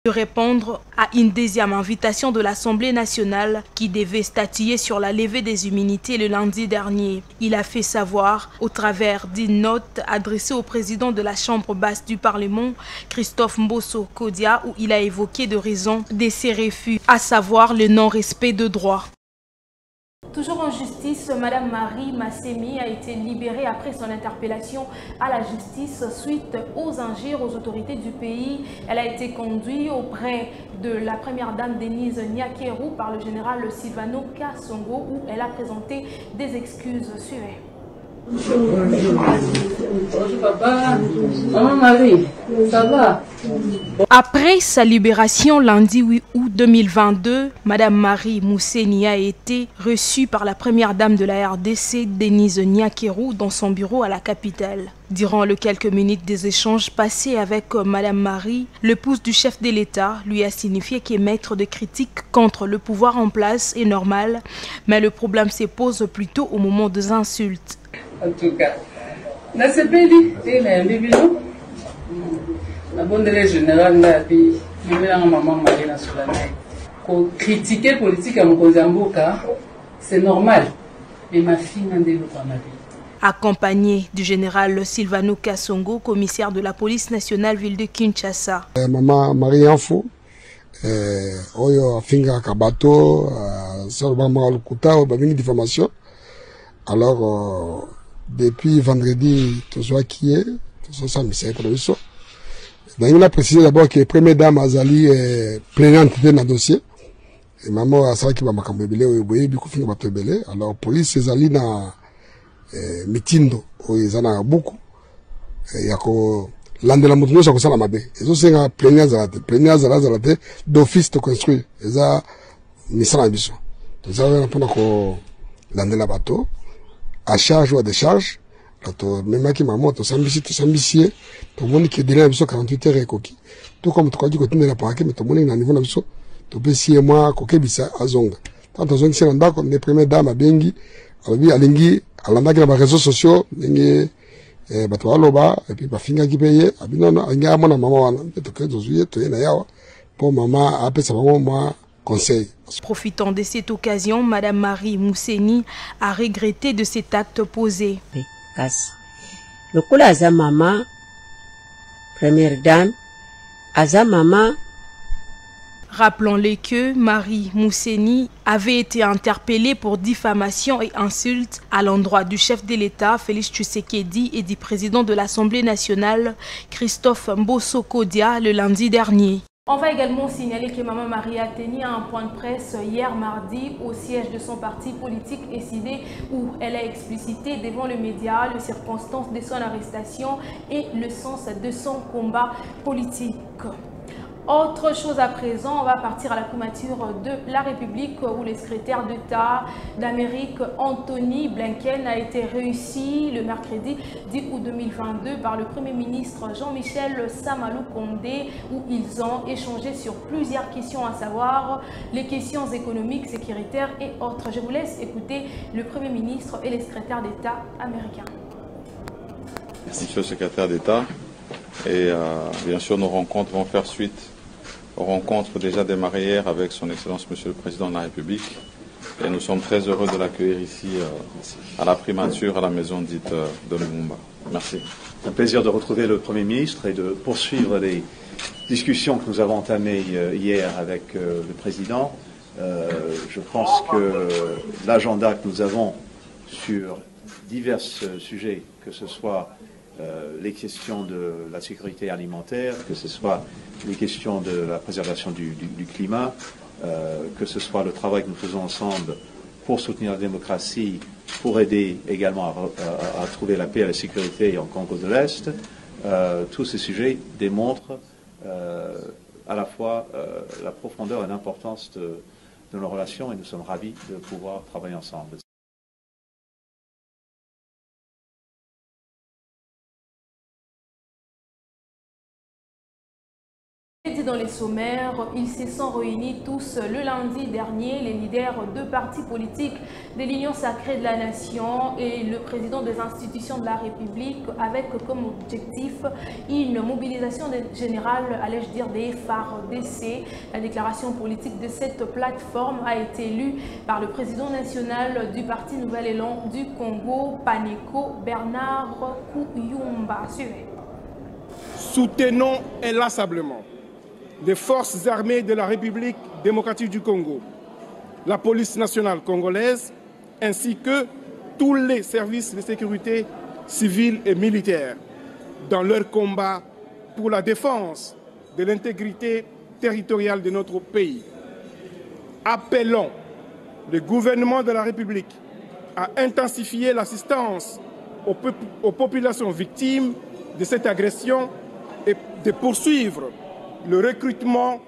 de répondre à une deuxième invitation de l'Assemblée nationale qui devait statuer sur la levée des immunités le lundi dernier. Il a fait savoir, au travers d'une note adressée au président de la Chambre basse du Parlement, Christophe Mbosso Kodia, où il a évoqué de raisons de ces refus, à savoir le non-respect de droits. Toujours en justice, Madame Marie Massemi a été libérée après son interpellation à la justice suite aux injures aux autorités du pays. Elle a été conduite auprès de la première dame Denise Nyakeru par le général Silvano Kasongo où elle a présenté des excuses. Suivez. Bonjour papa, maman Marie, ça va? Après sa libération lundi 8 août 2022, Madame Marie Mousseni a été reçue par la première dame de la RDC, Denise Nyakeru, dans son bureau à la capitale. Durant les quelques minutes des échanges passés avec Madame Marie, l'épouse du chef de l'État lui a signifié qu'émettre des critiques contre le pouvoir en place est normal, mais le problème se pose plutôt au moment des insultes. En tout cas, na sepeli tena mbibilo na bondele général ngapi mbela maman Marie na Solanai ko critiquer politique ya mokonzi ya mboka c'est normal mais ma fille ndelo kwa mabe. Accompagné du général Silvano Kasongo, commissaire de la police nationale ville de Kinshasa. Maman Marie Info oyo afinga kabato salba malukuta o babini diffamation. Alors depuis vendredi, tout soit qui est, tout ça, mais c'est pour le saut. Il a précisé d'abord que la première dame Azali est plaignante dans le dossier. Et maman a ça qui va m'accompagner, oui, oui, beaucoup finir ma tebele. Alors police Azali na mitindo, ils en ont beaucoup. Il y a que l'ande la montagne ça comme ça la mabe. Ils ont c'est un plaignant Zalate d'office de construire. Ils ont mis ça en ambition. Ils ont pendant que l'ande la bateau. À charge ou à décharge, même qui m'a montré, tout s'ambitieux, tout le monde qui est derrière la 48 heures et coquille. Tout comme tu as dit que tu n'es pas mais tout le monde est à niveau de tout peut si moi, coquille, bisa, à zonga. Tant que zonga, c'est un d'accord, les premières dames à Bengi, à l'Ingi, à l'Andak, dans les réseaux sociaux, Bengi, Bato Aloba, et puis Bafinga qui paye, à Binon, à Nga, mon maman, peut-être que tu es là, pour maman, après sa maman, moi, conseil. Profitant de cette occasion, Madame Marie Mousseni a regretté de cet acte posé. Le coup à sa maman, première dame, à sa maman. Rappelons-le que Marie Mousseni avait été interpellée pour diffamation et insulte à l'endroit du chef de l'État, Félix Tshisekedi, et du président de l'Assemblée nationale, Christophe Mbosso Kodia, le lundi dernier. On va également signaler que Maman Marie a tenu un point de presse hier mardi au siège de son parti politique SID où elle a explicité devant le média les circonstances de son arrestation et le sens de son combat politique. Autre chose à présent, on va partir à la primature de la République où le secrétaire d'État d'Amérique Anthony Blinken a été réussi le mercredi 10 août 2022 par le Premier ministre Jean-Michel Samalou Kondé où ils ont échangé sur plusieurs questions à savoir les questions économiques, sécuritaires et autres. Je vous laisse écouter le Premier ministre et le secrétaire d'État américain. Merci Monsieur le secrétaire d'État et bien sûr nos rencontres vont faire suite aux rencontres déjà démarrées hier avec son Excellence Monsieur le Président de la République et nous sommes très heureux de l'accueillir ici à la primature à la maison dite de Lumumba. Merci. C'est un plaisir de retrouver le Premier ministre et de poursuivre les discussions que nous avons entamées hier avec le Président. Je pense que l'agenda que nous avons sur divers sujets, que ce soit les questions de la sécurité alimentaire, que ce soit les questions de la préservation du climat, que ce soit le travail que nous faisons ensemble pour soutenir la démocratie, pour aider également à trouver la paix et la sécurité en Congo de l'Est. Tous ces sujets démontrent à la fois la profondeur et l'importance de nos relations et nous sommes ravis de pouvoir travailler ensemble. aussi dans les sommaires, ils se sont réunis tous le lundi dernier, les leaders de partis politiques de l'Union sacrée de la Nation et le président des institutions de la République, avec comme objectif une mobilisation générale, allais-je dire, des FARDC. La déclaration politique de cette plateforme a été lue par le président national du Parti Nouvel Élan du Congo, Paneko Bernard Kouyumba. Suivez. Soutenons inlassablement les forces armées de la République démocratique du Congo, la police nationale congolaise, ainsi que tous les services de sécurité civils et militaires dans leur combat pour la défense de l'intégrité territoriale de notre pays. Appelons le gouvernement de la République à intensifier l'assistance aux populations victimes de cette agression et de poursuivre le recrutement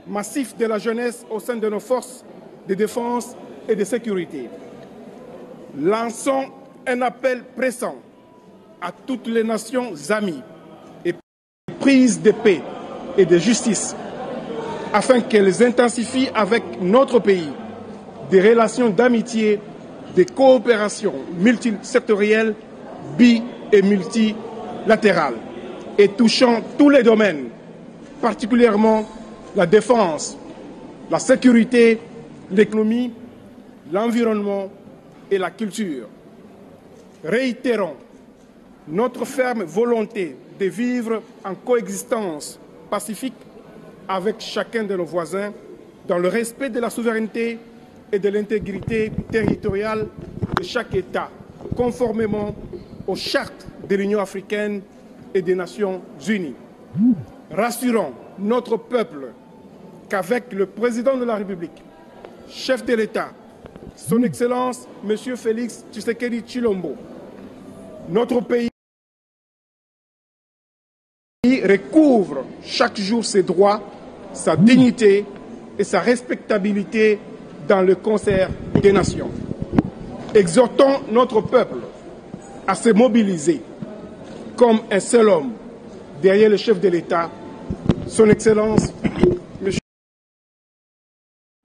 massif de la jeunesse au sein de nos forces de défense et de sécurité. Lançons un appel pressant à toutes les nations amies et prises de paix et de justice afin qu'elles intensifient avec notre pays des relations d'amitié, de coopération multisectorielle, bi- et multilatérale et touchant tous les domaines, particulièrement la défense, la sécurité, l'économie, l'environnement et la culture. Réitérons notre ferme volonté de vivre en coexistence pacifique avec chacun de nos voisins dans le respect de la souveraineté et de l'intégrité territoriale de chaque État, conformément aux chartes de l'Union africaine et des Nations unies. Rassurons notre peuple qu'avec le président de la République, chef de l'État, son Excellence M. Félix Tshisekedi Tshilombo, notre pays recouvre chaque jour ses droits, sa dignité et sa respectabilité dans le concert des nations. Exhortons notre peuple à se mobiliser comme un seul homme derrière le chef de l'État, son Excellence, M.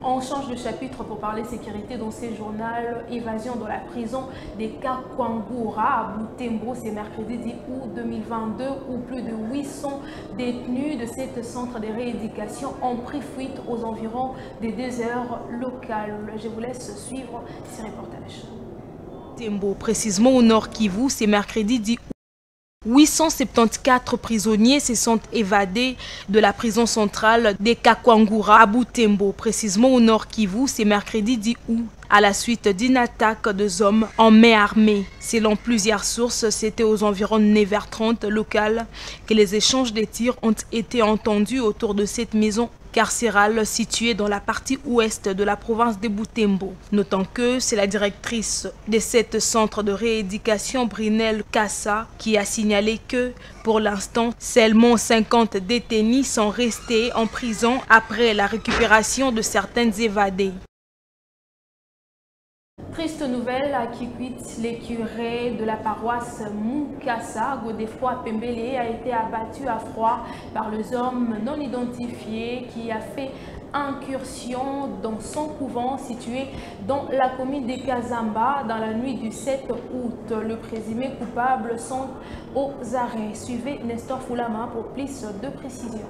On change de chapitre pour parler sécurité dans ces journaux. Évasion dans la prison des Kakwangura à Butembo, c'est mercredi 10 août 2022 où plus de 800 détenus de cet centre de rééducation ont pris fuite aux environs des 2 heures locales. Je vous laisse suivre ces reportages. Butembo, précisément au nord Kivu, c'est mercredi 10 août. 874 prisonniers se sont évadés de la prison centrale des Kakwangura à Butembo, précisément au nord Kivu, c'est mercredi 10 août, à la suite d'une attaque de hommes en main armée. Selon plusieurs sources, c'était aux environs de 9h30 locales que les échanges de tirs ont été entendus autour de cette maison carcérale située dans la partie ouest de la province de Butembo. Notons que c'est la directrice de cet centre de rééducation, Brinel Kassa, qui a signalé que, pour l'instant, seulement 50 détenus sont restés en prison après la récupération de certains évadés. Triste nouvelle à Kikwit, le curé de la paroisse Mukasa, Godefroy Pembele, a été abattu à froid par les hommes non identifiés qui a fait incursion dans son couvent situé dans la commune de Kazamba dans la nuit du 7 août. Le présumé coupable sont aux arrêts. Suivez Nestor Foulama pour plus de précisions.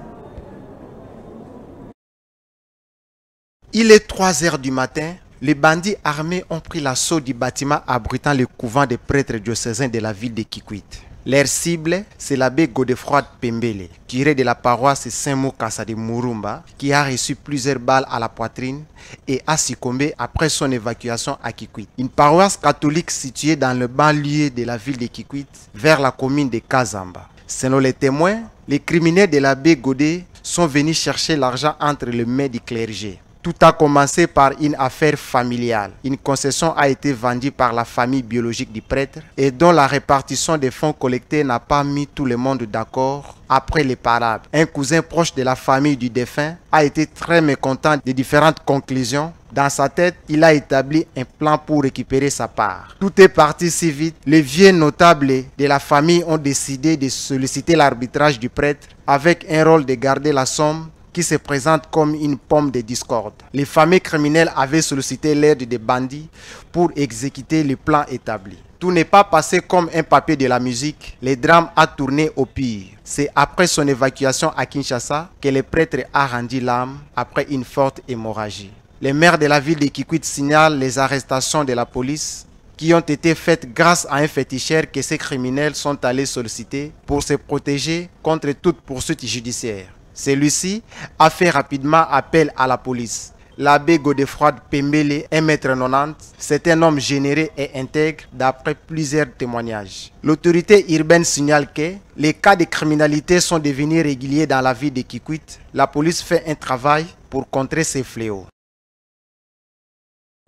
Il est 3 h du matin. Les bandits armés ont pris l'assaut du bâtiment abritant le couvent des prêtres diocésains de la ville de Kikwit. Leur cible, c'est l'abbé Godefroy Pembele, curé de la paroisse Saint-Mukasa de Murumba, qui a reçu plusieurs balles à la poitrine et a succombé après son évacuation à Kikwit. Une paroisse catholique située dans le banlieue de la ville de Kikwit, vers la commune de Kazamba. Selon les témoins, les criminels de l'abbé Godé sont venus chercher l'argent entre les mains du clergé. Tout a commencé par une affaire familiale. Une concession a été vendue par la famille biologique du prêtre et dont la répartition des fonds collectés n'a pas mis tout le monde d'accord après les parades. Un cousin proche de la famille du défunt a été très mécontent des différentes conclusions. Dans sa tête, il a établi un plan pour récupérer sa part. Tout est parti si vite. Les vieux notables de la famille ont décidé de solliciter l'arbitrage du prêtre avec un rôle de garder la somme qui se présente comme une pomme de discorde. Les familles criminelles avaient sollicité l'aide des bandits pour exécuter le plan établi. Tout n'est pas passé comme un papier de la musique. Le drame a tourné au pire. C'est après son évacuation à Kinshasa que le prêtre a rendu l'âme après une forte hémorragie. Les maires de la ville de Kikwit signalent les arrestations de la police qui ont été faites grâce à un féticheur que ces criminels sont allés solliciter pour se protéger contre toute poursuite judiciaire. Celui-ci a fait rapidement appel à la police. L'abbé Godefroid Pembele, 1,90 m, c'est un homme généreux et intègre d'après plusieurs témoignages. L'autorité urbaine signale que les cas de criminalité sont devenus réguliers dans la ville de Kikwit. La police fait un travail pour contrer ces fléaux.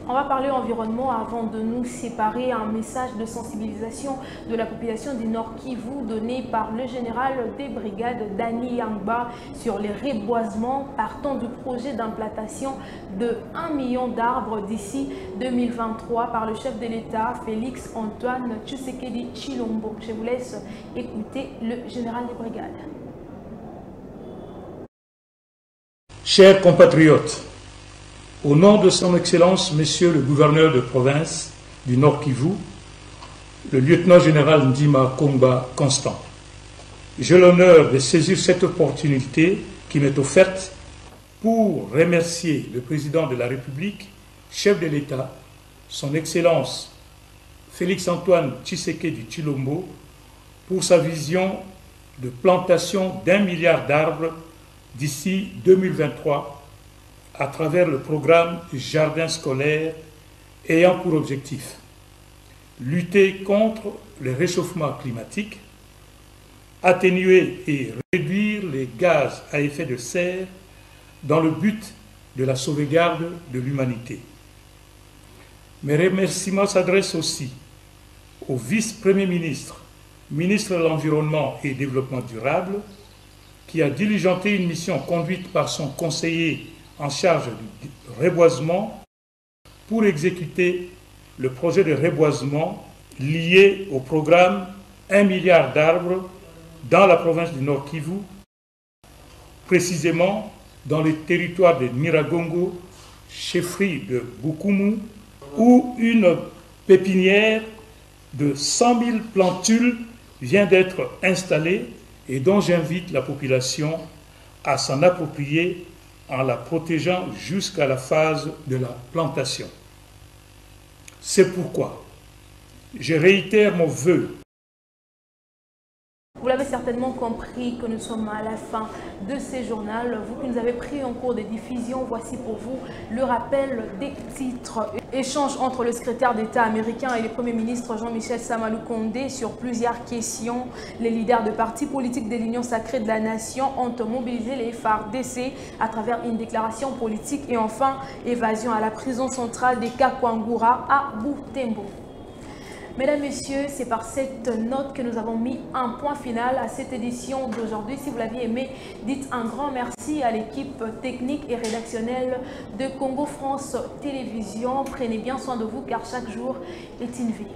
On va parler environnement avant de nous séparer. Un message de sensibilisation de la population du Nord Kivu donné par le général des brigades Dani Yangba sur les reboisements partant du projet d'implantation de 1 million d'arbres d'ici 2023 par le chef de l'État Félix Antoine Tshisekedi Tshilombo. Je vous laisse écouter le général des brigades. Chers compatriotes, au nom de son Excellence, Monsieur le gouverneur de province du Nord Kivu, le lieutenant-général Ndima Komba Constant, j'ai l'honneur de saisir cette opportunité qui m'est offerte pour remercier le président de la République, chef de l'État, son Excellence Félix-Antoine Tshisekedi Tshilombo, pour sa vision de plantation d'1 milliard d'arbres d'ici 2023 à travers le programme Jardin scolaire ayant pour objectif lutter contre le réchauffement climatique, atténuer et réduire les gaz à effet de serre dans le but de la sauvegarde de l'humanité. Mes remerciements s'adressent aussi au vice-premier ministre, ministre de l'Environnement et du Développement durable, qui a diligenté une mission conduite par son conseiller en charge du reboisement pour exécuter le projet de reboisement lié au programme 1 milliard d'arbres dans la province du Nord Kivu, précisément dans les territoires de Nyiragongo, chefferie de Bukumu, où une pépinière de 100 000 plantules vient d'être installée et dont j'invite la population à s'en approprier en la protégeant jusqu'à la phase de la plantation. C'est pourquoi je réitère mon vœu. Vous l'avez certainement compris que nous sommes à la fin de ce journal. Vous qui nous avez pris en cours de diffusion, voici pour vous le rappel des titres. Échange entre le secrétaire d'État américain et le Premier ministre Jean-Michel Samalou Kondé sur plusieurs questions. Les leaders de partis politiques de l'Union sacrée de la Nation ont mobilisé les FARDC à travers une déclaration politique. Et enfin, évasion à la prison centrale de Kakwangura à Butembo. Mesdames, Messieurs, c'est par cette note que nous avons mis un point final à cette édition d'aujourd'hui. Si vous l'aviez aimé, dites un grand merci à l'équipe technique et rédactionnelle de Congo France Télévisions. Prenez bien soin de vous car chaque jour est une vie.